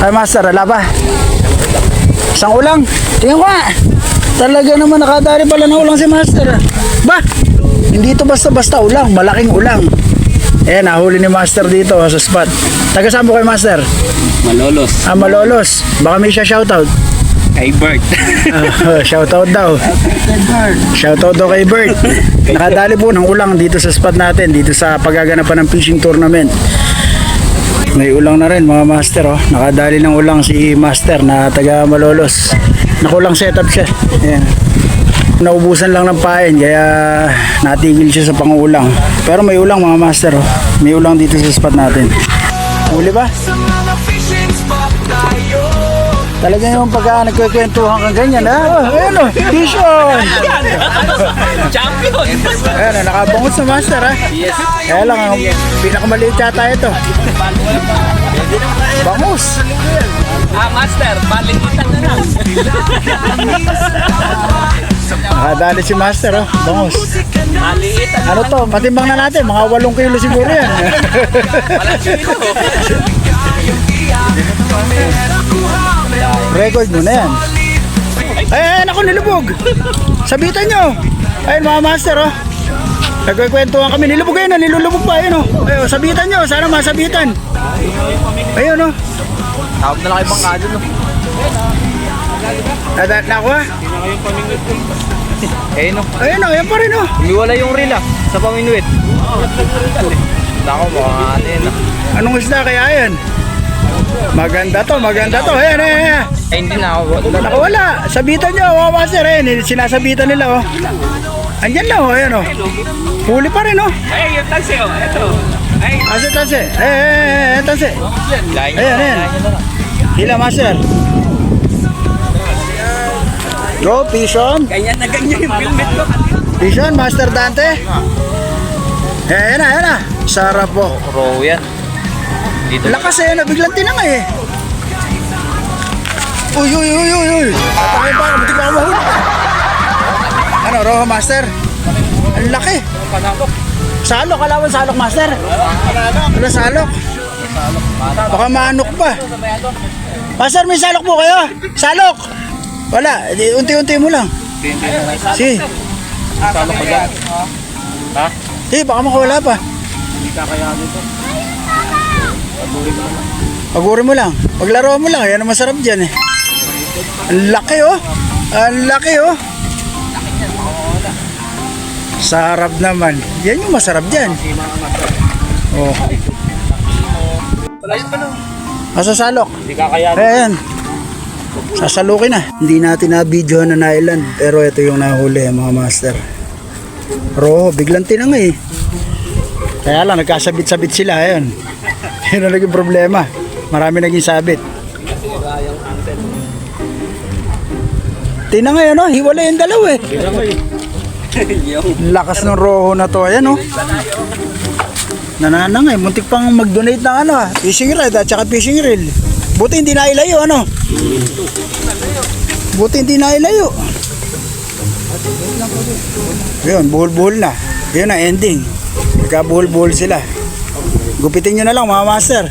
Ay master, ala ba? Isang ulang. Tingnan ko nga. Talaga naman nakadali pala na ulang si master. Ba? Hindi ito basta-basta ulang. Malaking ulang. Ayan, nahuli ni master dito sa spot. Taga saan po kayo master? Malolos. Ah, Malolos. Baka may siya shoutout. Kay Bert. Shoutout daw. Shoutout daw kay Bert. Nakadali po ng ulang dito sa spot natin. Dito sa paggaganapan ng fishing tournament. May ulang na rin mga master, oh. Nakadali ng ulang si master na taga Malolos. Nakulang setup siya. Ayan. Naubusan lang ng pain kaya natigil siya sa pangulang. Pero may ulang mga master, oh. May ulang dito sa spot natin. Huli ba? Talaga yung pagka nagkikwentuhan kang ganyan, ha? Oh, ayan o, fish on! Champion! Ayan, nakabangot sa master, ha? Yes. Kaya lang, ang pinakamaliit yata ito. Bangus! Master, balikitan na lang. Nakadali si master, oh. Bangus. Maliit. Ano to? Matimbang na natin. Mga 8 kilo siguro yan. Walang kilo. Record mo na yan. Ay, ako nilubog. Sabitan nyo. Ayun mga master, oh. Nagkikwentuhan kami. Nilubog ayun, nilulubog pa. Ayun, oh. Ayun, sabitan nyo. Sana masabitan. Ayun, oh. Tawag na lang ibang kadyo, no? Nadat na ako, ha. Ayun, no? Ayun, oh. Yan pa rin, oh. Umiwala yung reel, sa paminwit. Nako, mga ano yun, Anong isda kaya yan? Maganda to, maganda to. Ayan, ayan, ayan. Ay, hindi na ako. Nakawala. Sabitan nyo, mga master. Ayan, sinasabitan nila, oh. Andyan na, oh. Ayan, oh. Huli pa rin, oh. Ay, yung tansi, oh. Ito. Ay, Tase, tase. Eh, tase. lain Ayan, ayan. Hila, master. Go, Pishon. Ganyan na ganyan yung filmet ko. Pishon, Master Dante. Ayan na, ayan na. Sarap po. Raw yan. Dito. Lakas eh, biglang tinangay eh. Uy, uy, uy, uy, uy. Tatangin pa, matik pa ako mahuli. Ano, Roho Master? Ang laki. Salok, kalawan salok Master. Ano salok? Baka manok pa. Master, may salok po kayo? Salok! Wala, unti-unti mo lang. Si. Salok pa dyan. Ha? Baka makawala pa. Hindi ka kaya dito. Paguri mo lang. Paglaro mo lang. Yan ang masarap dyan eh. Ang laki oh. Ang laki oh. Sarap naman. Yan yung masarap dyan. Oh. Masasalok. Hindi ka kaya dito. Ayan. Sasalukin na. Hindi natin na-video na nailan. Pero ito yung nahuli mga master. Pero biglang tinangay eh. Kaya lang nagkasabit-sabit sila. Ayan. Yun ang naging problema. Marami naging sabit. Tinangay ano, hiwalay yung dalaw eh. Lakas ng roho na to. Ayan oh. Nananangay. Muntik pang mag-donate ng ano fishing rod at saka fishing reel. Buti hindi nailayo ano. Buti hindi nailayo. Yun, buhol-buhol na. Yun na ending. Nagkabuhol-buhol sila. Gupitin nyo na lang mga master.